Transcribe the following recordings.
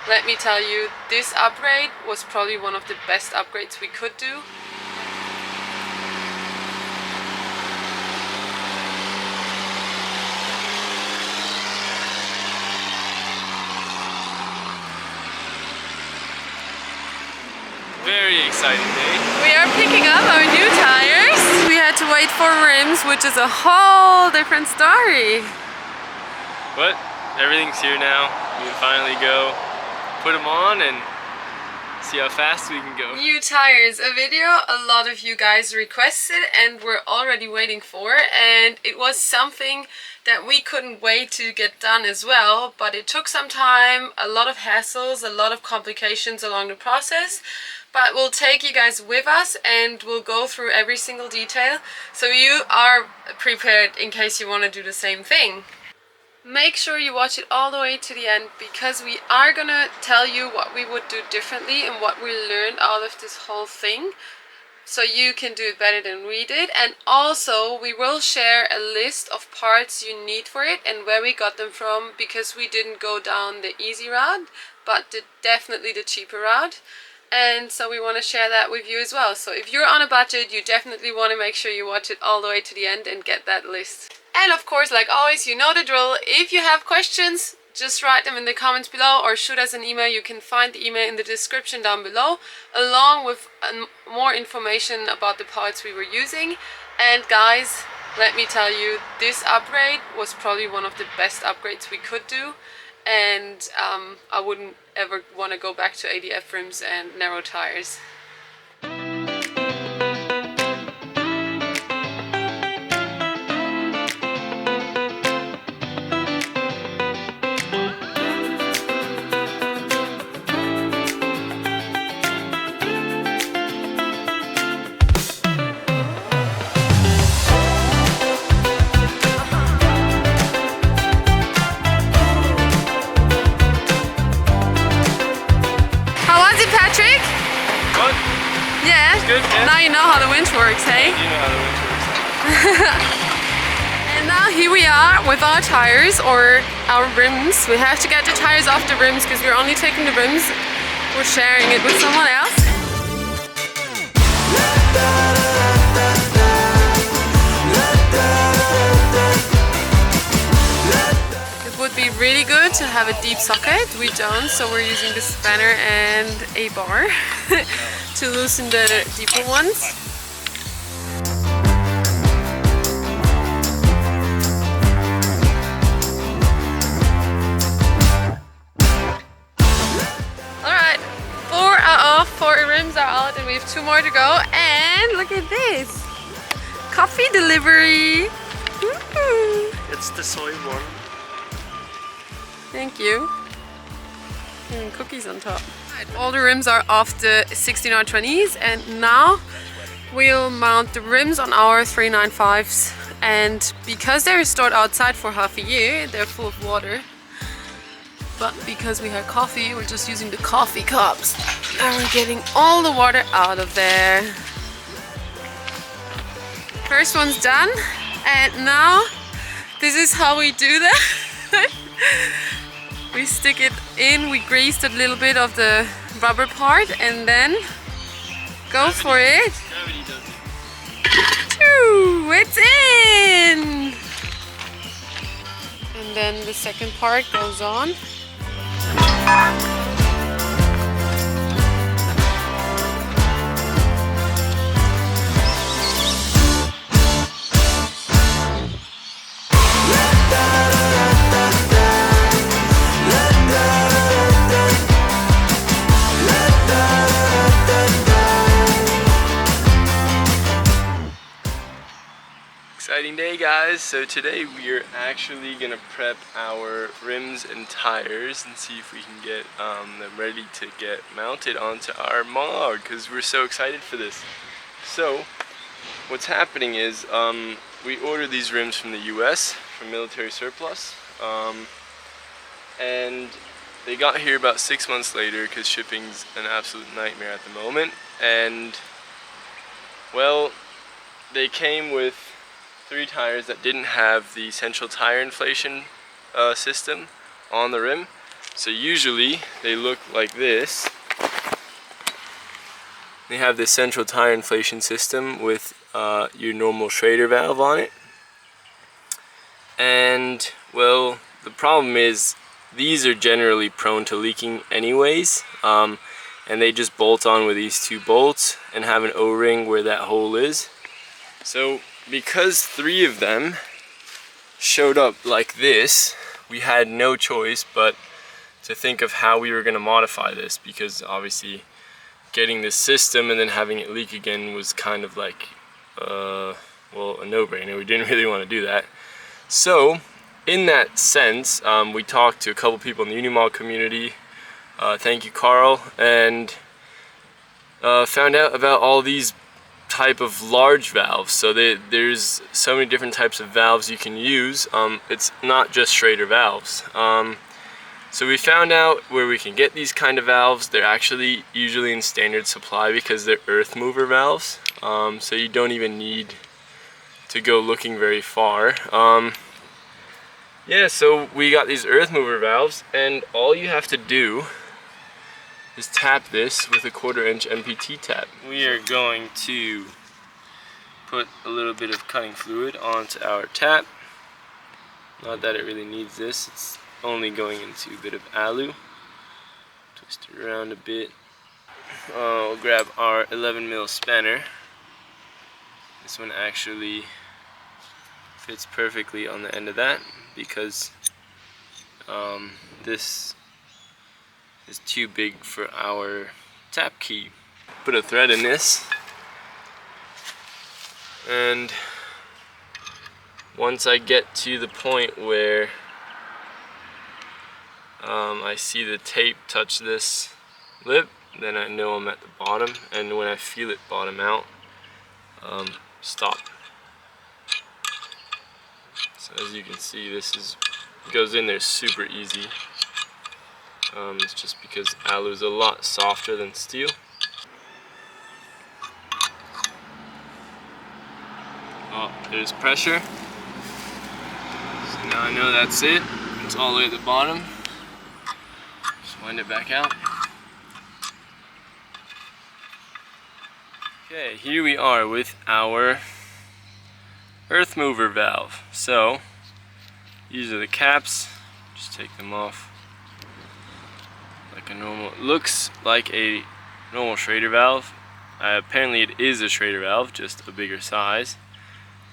let me tell you, this upgrade was probably one of the best upgrades we could do. Very exciting day. We are picking up our new tires. We had to wait for rims, which is a whole different story. But everything's here now. We can finally go put them on and see how fast we can go. New tires, a video a lot of you guys requested and we're already waiting for, and it was something that we couldn't wait to get done as well, but it took some time, a lot of hassles, a lot of complications along the process. But we'll take you guys with us and we'll go through every single detail so you are prepared in case you want to do the same thing. Make sure you watch it all the way to the end, because we are gonna tell you what we would do differently and what we learned out of this whole thing, so you can do it better than we did. And also we will share a list of parts you need for it and where we got them from, because we didn't go down the easy route but definitely the cheaper route. And so we want to share that with you as well. So if you're on a budget, you definitely want to make sure you watch it all the way to the end and get that list. And of course, like always, you know the drill. If you have questions, just write them in the comments below or shoot us an email. You can find the email in the description down below, along with more information about the parts we were using. And guys, let me tell you, this upgrade was probably one of the best upgrades we could do. And I wouldn't ever want to go back to ADF rims and narrow tires. Good, yeah. Now you know how the winch works, hey? You know how the winch works. And now here we are with our tires, or our rims. We have to get the tires off the rims because we're only taking the rims. We're sharing it with someone else. It would be really good to have a deep socket. We don't, so we're using the spanner and a bar to loosen the deeper ones. Alright, four rims are out and we have 2 more to go. And look at this! Coffee delivery! It's the soy one. Thank you. And cookies on top. All the rims are off the 16R20s, and now we'll mount the rims on our 395s. And because they're stored outside for half a year, they're full of water. But because we had coffee, we're just using the coffee cups. And we're getting all the water out of there. First one's done, and now this is how we do that. We stick it in, we greased a little bit of the rubber part and then go for it. Choo, it's in! And then the second part goes on. Exciting day, guys. So today we are actually gonna prep our rims and tires and see if we can get them ready to get mounted onto our MOG, because we're so excited for this. So what's happening is we ordered these rims from the US from military surplus, and they got here about 6 months later because shipping's an absolute nightmare at the moment. And well, they came with 3 tires that didn't have the central tire inflation system on the rim, So usually they look like this. They have this central tire inflation system with your normal Schrader valve on it. And well, the problem is these are generally prone to leaking anyways, and they just bolt on with these two bolts and have an O-ring where that hole is. So because 3 of them showed up like this, we had no choice but to think of how we were going to modify this, because obviously getting this system and then having it leak again was kind of like well, a no-brainer. We didn't really want to do that. So in that sense, we talked to a couple people in the UNIMOG community, thank you Carl, and found out about all these type of large valves. So there's so many different types of valves you can use. It's not just Schrader valves. So we found out where we can get these kind of valves. They're actually usually in standard supply because they're earth mover valves. So you don't even need to go looking very far. Yeah, so we got these earth mover valves, and all you have to do is tap this with a 1/4 inch MPT tap. We are going to put a little bit of cutting fluid onto our tap. Not that it really needs this, it's only going into a bit of alu. Twist it around a bit. We'll grab our 11mm spanner. This one actually fits perfectly on the end of that because this is too big for our tap key. Put a thread in this, and once I get to the point where I see the tape touch this lip, then I know I'm at the bottom, and when I feel it bottom out, stop. So as you can see, this goes in there super easy. It's just because alu is a lot softer than steel. Oh, there's pressure. So now I know that's it. It's all the way at the bottom. Just wind it back out. Okay, here we are with our earth mover valve. So these are the caps. Just take them off like a normal. It looks like a normal Schrader valve. Apparently it is a Schrader valve, just a bigger size.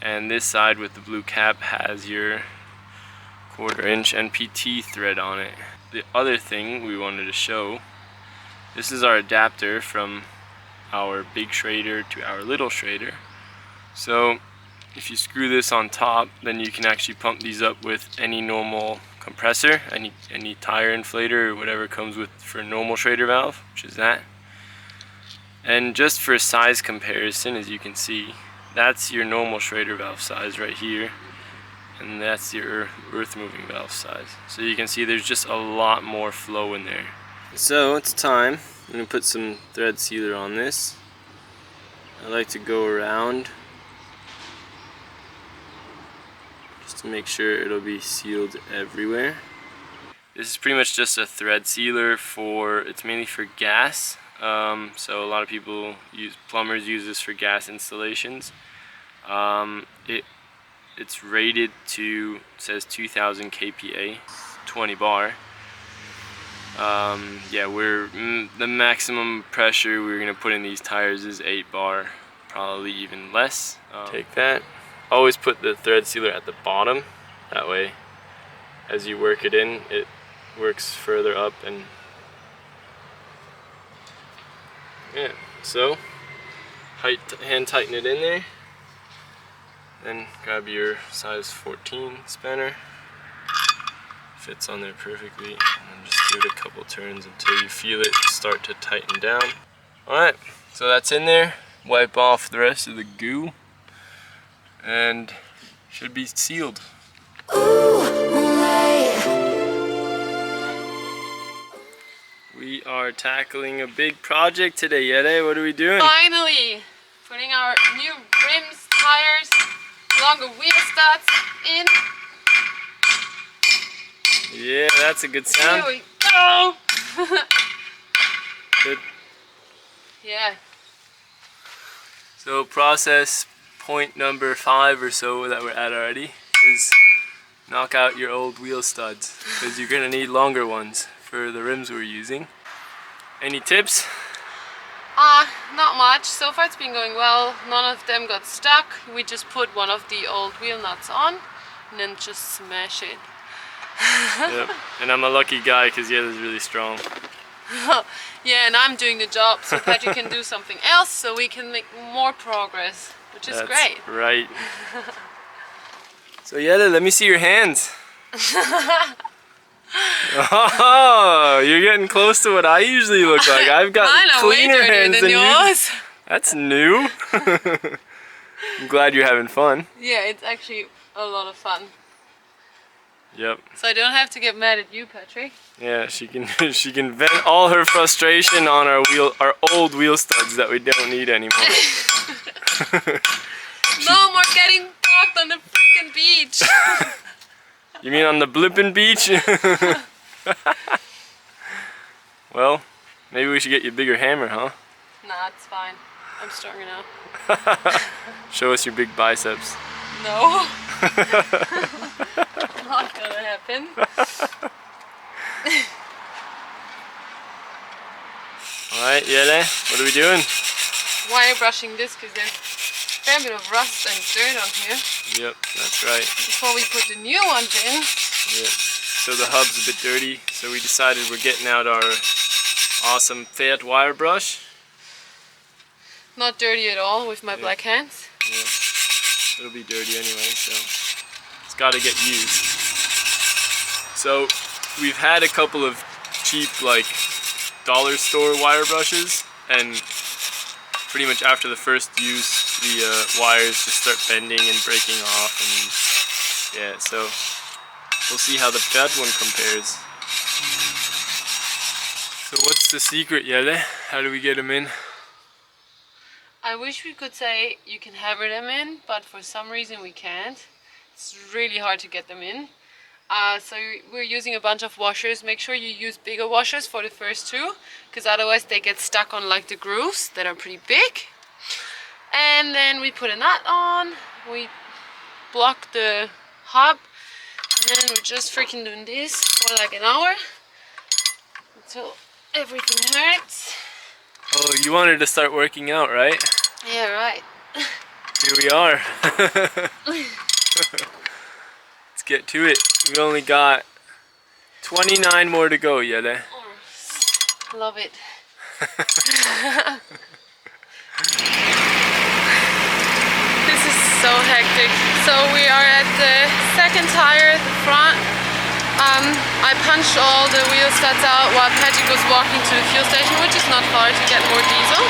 And this side with the blue cap has your 1/4 inch NPT thread on it. The other thing we wanted to show, this is our adapter from our big Schrader to our little Schrader. So if you screw this on top, then you can actually pump these up with any normal compressor, any tire inflator or whatever comes with for a normal Schrader valve, which is that. And just for size comparison, as you can see, that's your normal Schrader valve size right here, and that's your earth moving valve size. So you can see there's just a lot more flow in there. So it's time. I'm going to put some thread sealer on this. I like to go around just to make sure it'll be sealed everywhere. This is pretty much just a thread sealer it's mainly for gas. So a lot of people plumbers use this for gas installations. It's rated to, it says 2000 kPa, 20 bar. Yeah, the maximum pressure we're gonna put in these tires is 8 bar, probably even less. Take that. Always put the thread sealer at the bottom. That way, as you work it in, it works further up and yeah. So hand tighten it in there. Then grab your size 14 spanner. Fits on there perfectly, and then just give it a couple turns until you feel it start to tighten down. Alright, so that's in there. Wipe off the rest of the goo and should be sealed. We are tackling a big project today, Yede. What are we doing? Finally! Putting our new rims, tires, longer wheel studs in. Yeah, that's a good sound. Here we go! go! Good. Yeah. So process point number 5 or so that we're at already is knock out your old wheel studs, because you're gonna need longer ones for the rims we're using. Any tips? Not much. So far it's been going well. None of them got stuck. We just put one of the old wheel nuts on and then just smash it. Yep. And I'm a lucky guy because yeah, it's really strong. Yeah, and I'm doing the job so Patrick can do something else so we can make more progress, which is great. Right. So Yella, let me see your hands. Oh, you're getting close to what I usually look like. I've got cleaner hands than yours. That's new. I'm glad you're having fun. Yeah, it's actually a lot of fun. Yep. So I don't have to get mad at you, Patrick. Yeah, she can vent all her frustration on our old wheel studs that we don't need anymore. No more getting parked on the freaking beach. You mean on the blippin' beach? Well, maybe we should get you a bigger hammer, huh? Nah, it's fine. I'm strong enough. Show us your big biceps. No. Not gonna happen. Alright, Yele, what are we doing? Wire brushing this because there's a fair bit of rust and dirt on here. Yep, that's right. Before we put the new ones in. Yep. So the hub's a bit dirty, so we decided we're getting out our awesome fat wire brush. Not dirty at all with my black hands. Yeah. It'll be dirty anyway, so it's got to get used. So we've had a couple of cheap like dollar store wire brushes, and pretty much after the first use the wires just start bending and breaking off, and yeah, so we'll see how the fat one compares. So what's the secret, Yele? How do we get them in? I wish we could say you can hammer them in, but for some reason we can't. It's really hard to get them in. So we're using a bunch of washers. Make sure you use bigger washers for the first two, because otherwise they get stuck on like the grooves that are pretty big. And then we put a nut on, we block the hub, and then we're just freaking doing this for like an hour until everything hurts. Oh, you wanted to start working out, right? Yeah, right. Here we are. Let's get to it. We only got 29 more to go, Yele. Oh, love it. This is so hectic. So we are at the second tire at the front. I punched all the wheel studs out while Patrick was walking to the fuel station, which is not far, to get more diesel.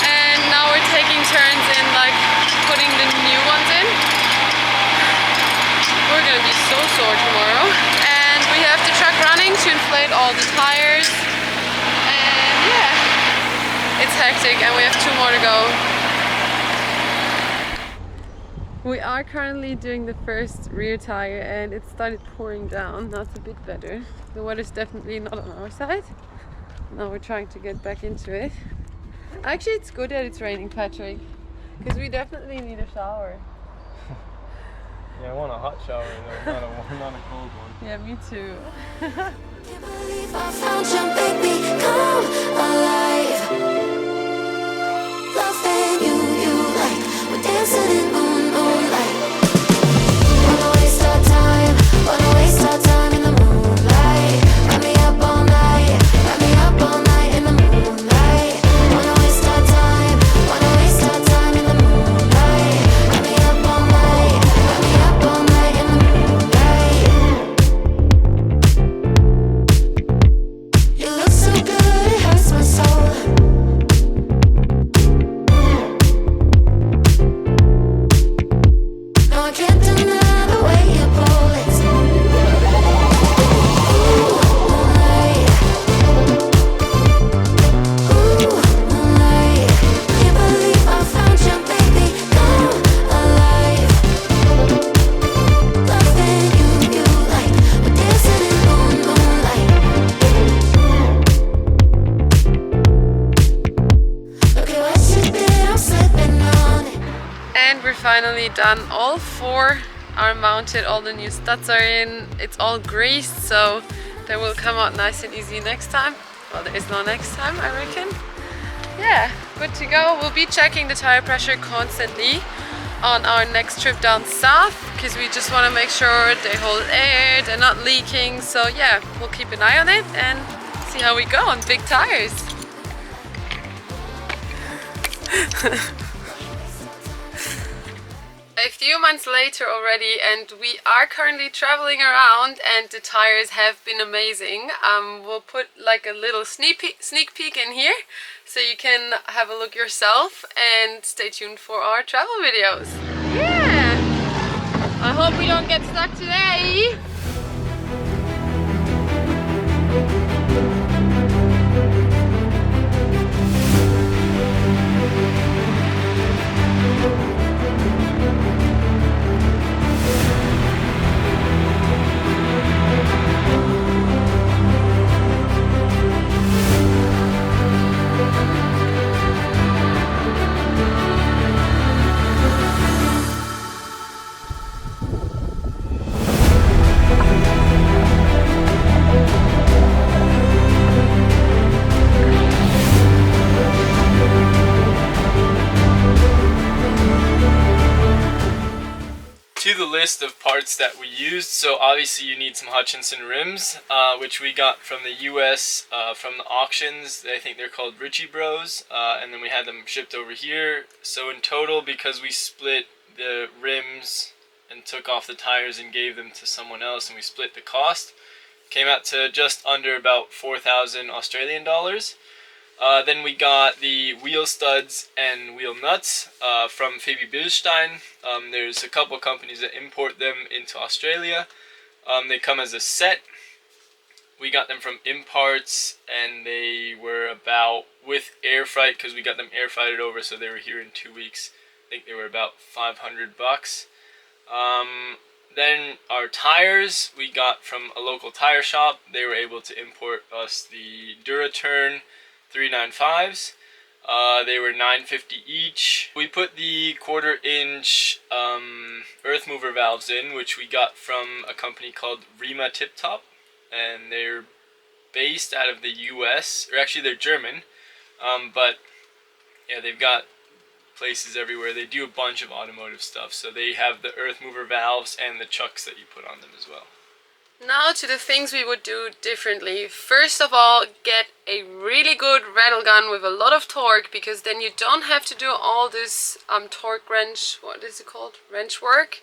And now we're taking turns in like putting the new ones in. We're gonna be so sore tomorrow. And we have the truck running to inflate all the tires. And yeah, it's hectic and we have 2 more to go. We are currently doing the first rear tire and it started pouring down. Now it's a bit better. The weather's definitely not on our side. Now we're trying to get back into it. Actually, it's good that it's raining, Patrick, because we definitely need a shower. Yeah, I want a hot shower though, not a cold one. Yeah, me too. Can't believe I found you, baby, come alive. Loving you like we're dancing in moonlight. Wanna waste our time in the moonlight. Wrap me up all night in the moonlight. Wanna waste our time in the moonlight. Wrap me up all night in the moonlight. You look so good. finally done. All 4 are mounted, all the new studs are in. It's all greased, so they will come out nice and easy next time. Well, there is no next time, I reckon. Yeah, good to go. We'll be checking the tire pressure constantly on our next trip down south, because we just want to make sure they hold air, they're not leaking. So yeah, we'll keep an eye on it and see how we go on big tires. A few months later already, and we are currently traveling around, and the tires have been amazing. We'll put like a little sneak peek in here so you can have a look yourself, and stay tuned for our travel videos. Yeah, I hope we don't get stuck today. To the list of parts that we used, so obviously you need some Hutchinson rims, which we got from the US, from the auctions. I think they're called Ritchie Bros, and then we had them shipped over here. So in total, because we split the rims and took off the tires and gave them to someone else, and we split the cost, came out to just under about 4,000 Australian dollars. Then we got the wheel studs and wheel nuts from Fabi Bilstein. There's a couple companies that import them into Australia. They come as a set. We got them from Imparts, and they were about, with air freight, because we got them air freighted over, so they were here in 2 weeks. I think they were about $500. Then our tires we got from a local tire shop. They were able to import us the Duraturn 395s. They were $9.50 each. We put the 1/4-inch earth mover valves in, which we got from a company called Rima Tip Top, and they're based out of the US, or actually they're German, but yeah, they've got places everywhere. They do a bunch of automotive stuff, so they have the earth mover valves and the chucks that you put on them as well. Now to the things we would do differently. First of all, get a really good rattle gun with a lot of torque, because then you don't have to do all this torque wrench, what is it called? Wrench work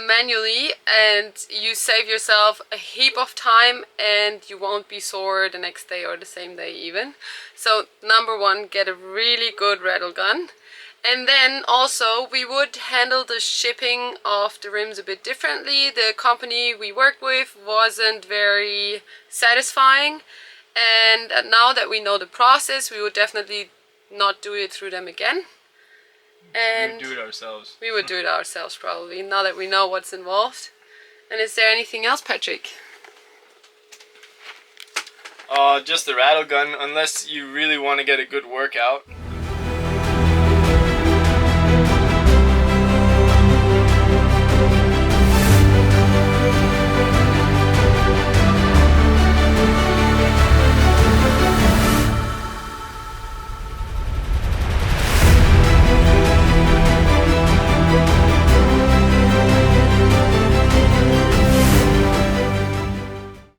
manually, and you save yourself a heap of time, and you won't be sore the next day or the same day even. So number 1, get a really good rattle gun. And then also we would handle the shipping of the rims a bit differently. The company we worked with wasn't very satisfying, and now that we know the process, we would definitely not do it through them again. And we would do it ourselves. We would do it ourselves probably, now that we know what's involved. And is there anything else, Patrick? Just the rattle gun, unless you really want to get a good workout.